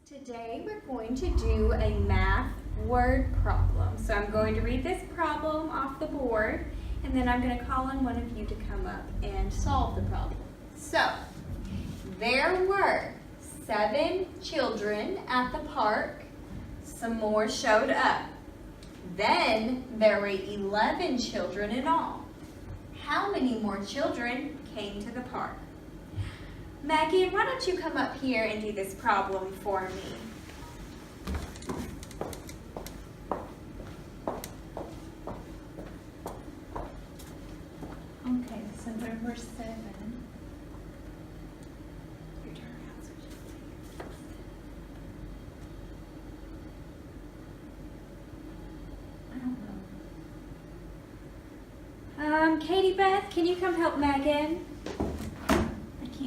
Today we're going to do a math word problem. So I'm going to read this problem off the board and then I'm going to call on one of you to come up and solve the problem. So there were 7 children at the park. Some more showed up. Then there were 11 children in all. How many more children came to the park? Maggie, why don't you come up here and do this problem for me? Okay, so there were 7. Your turn around so she can I don't know. Katie Beth, can you come help Megan?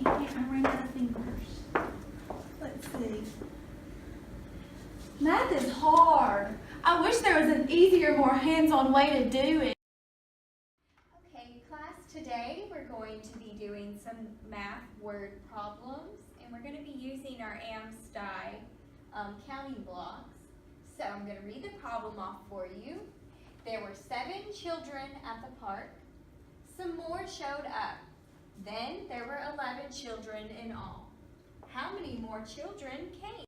I ran out of fingers. Let's see. Math is hard. I wish there was an easier, more hands-on way to do it. Okay, class, today we're going to be doing some math word problems and we're going to be using our AMSTI counting blocks. So I'm going to read the problem off for you. There were 7 children at the park. Some more showed up. Then there were 11 children in all. How many more children came?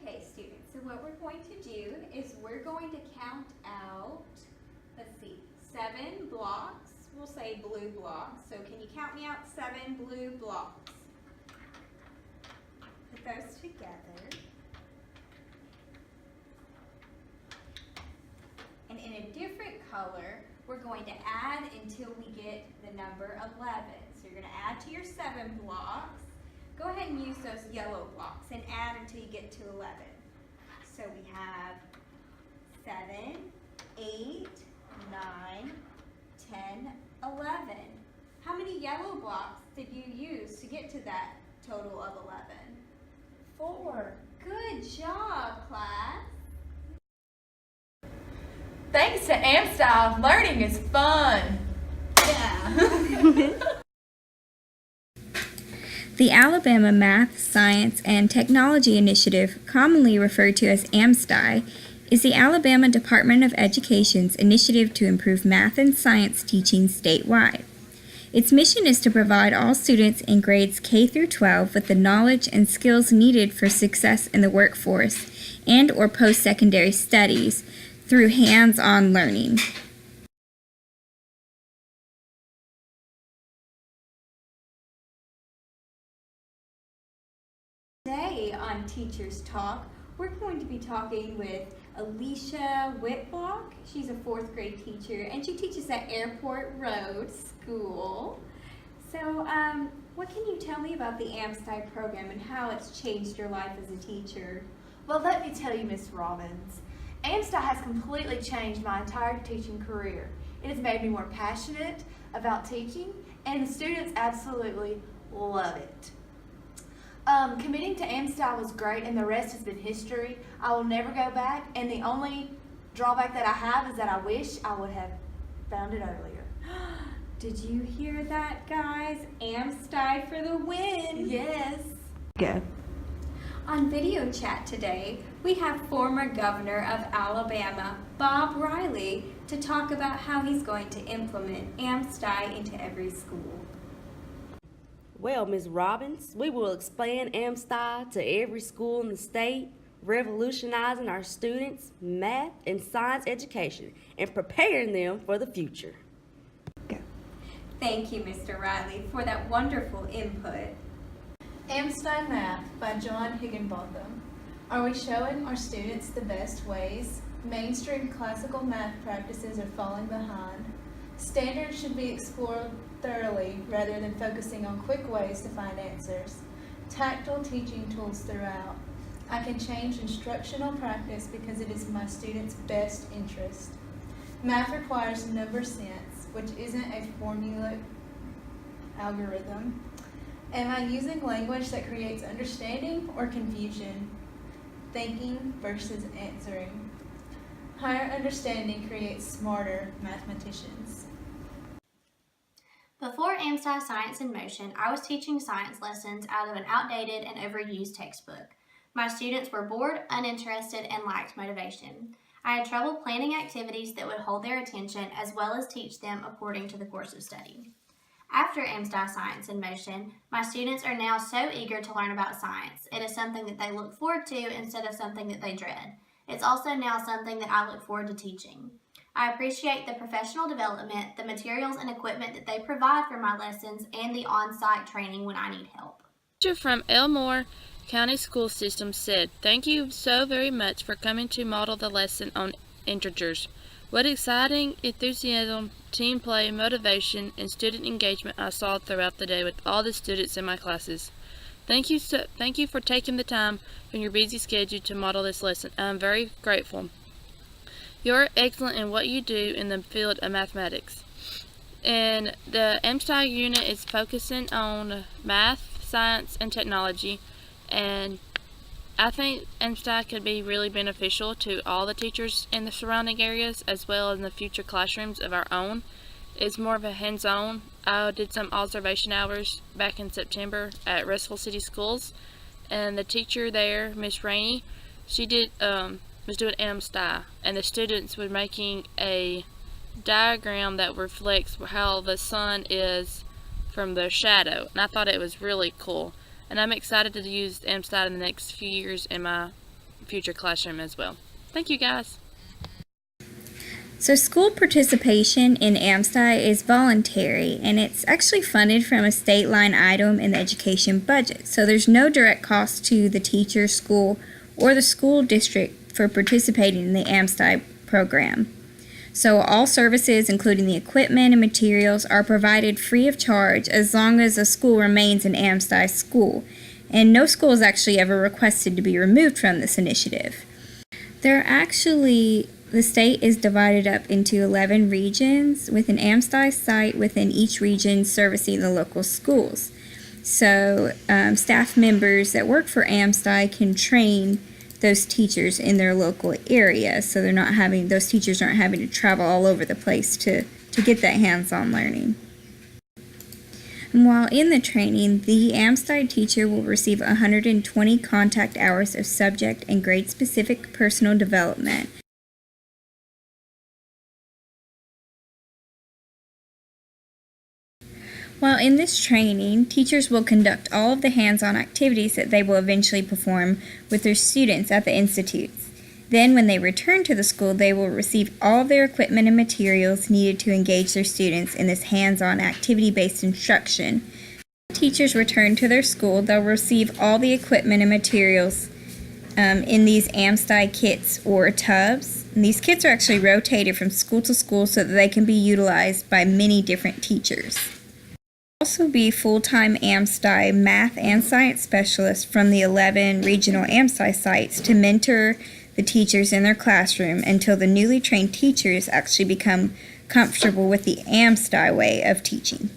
Okay, students, so what we're going to do is we're going to count out, let's see, 7 blocks. We'll say blue blocks. So can you count me out 7 blue blocks? Put those together. And in a different color, we're going to add until we get the number 11. So you're going to add to your 7 blocks. Go ahead and use those yellow blocks and add until you get to 11. So we have 7, 8, 9, 10, 11. How many yellow blocks did you use to get to that total of 11? 4. Good job, class. Thanks to AMSTI, learning is fun. Yeah. The Alabama Math, Science, and Technology Initiative, commonly referred to as AMSTI, is the Alabama Department of Education's initiative to improve math and science teaching statewide. Its mission is to provide all students in grades K through 12 with the knowledge and skills needed for success in the workforce and/or post-secondary studies through hands-on learning. Today on Teachers Talk, we're going to be talking with Alicia Whitlock. She's a 4th grade teacher and she teaches at Airport Road School. So what can you tell me about the AMSTI program and how it's changed your life as a teacher? Well, let me tell you, Miss Robbins, AMSTI has completely changed my entire teaching career. It has made me more passionate about teaching, and the students absolutely love it. Committing to AMSTI was great, and the rest has been history. I will never go back, and the only drawback that I have is that I wish I would have found it earlier. Did you hear that, guys? AMSTI for the win! Yes. Go. On video chat today, we have former Governor of Alabama, Bob Riley, to talk about how he's going to implement AMSTI into every school. Well, Ms. Robbins, we will expand AMSTI to every school in the state, revolutionizing our students' math and science education and preparing them for the future. Thank you, Mr. Riley, for that wonderful input. AMSTI Math by John Higginbotham. Are we showing our students the best ways? Mainstream classical math practices are falling behind. Standards should be explored thoroughly rather than focusing on quick ways to find answers. Tactile teaching tools throughout. I can change instructional practice because it is my students' best interest. Math requires number sense, which isn't a formula algorithm. Am I using language that creates understanding or confusion? Thinking versus answering. Higher understanding creates smarter mathematicians. Before AMSTI Science in Motion, I was teaching science lessons out of an outdated and overused textbook. My students were bored, uninterested, and lacked motivation. I had trouble planning activities that would hold their attention as well as teach them according to the course of study. After AMSTI Science in Motion, my students are now so eager to learn about science. It is something that they look forward to instead of something that they dread. It's also now something that I look forward to teaching. I appreciate the professional development, the materials and equipment that they provide for my lessons, and the on-site training when I need help. Teacher from Elmore County School System said, "Thank you so very much for coming to model the lesson on integers. What exciting enthusiasm, team play, motivation, and student engagement I saw throughout the day with all the students in my classes. Thank you for taking the time from your busy schedule to model this lesson. I am very grateful. You're excellent in what you do in the field of mathematics." And the AMSTI unit is focusing on math, science, and technology, and I think AMSTI could be really beneficial to all the teachers in the surrounding areas as well as in the future classrooms of our own. It's more of a hands-on. I did some observation hours back in September at Russell City Schools, and the teacher there, Miss Rainey, she was doing AMSTI, and the students were making a diagram that reflects how the sun is from the shadow, and I thought it was really cool. And I'm excited to use AMSTI in the next few years in my future classroom as well. Thank you, guys. So school participation in AMSTI is voluntary, and it's actually funded from a state line item in the education budget. So there's no direct cost to the teacher, school, or the school district for participating in the AMSTI program. So all services, including the equipment and materials, are provided free of charge as long as a school remains an AMSTI school. And no school is actually ever requested to be removed from this initiative. The state is divided up into 11 regions with an AMSTI site within each region servicing the local schools. So staff members that work for AMSTI can train those teachers in their local area, so those teachers aren't having to travel all over the place to get that hands-on learning. And while in the training, the AMSTI teacher will receive 120 contact hours of subject and grade-specific personal development. While in this training, teachers will conduct all of the hands-on activities that they will eventually perform with their students at the institutes. Then, when they return to the school, they will receive all of their equipment and materials needed to engage their students in this hands-on activity-based instruction. When teachers return to their school, they'll receive all the equipment and materials in these AMSTI kits or tubs. And these kits are actually rotated from school to school so that they can be utilized by many different teachers. Also be full-time AMSTI math and science specialists from the 11 regional AMSTI sites to mentor the teachers in their classroom until the newly trained teachers actually become comfortable with the AMSTI way of teaching.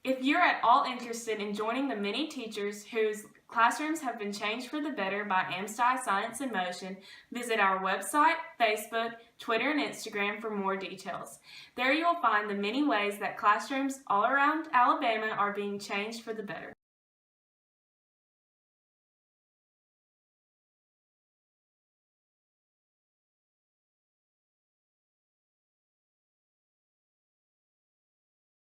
If you're at all interested in joining the many teachers whose classrooms have been changed for the better by AMSTI Science in Motion, visit our website, Facebook, Twitter, and Instagram for more details. There you'll find the many ways that classrooms all around Alabama are being changed for the better.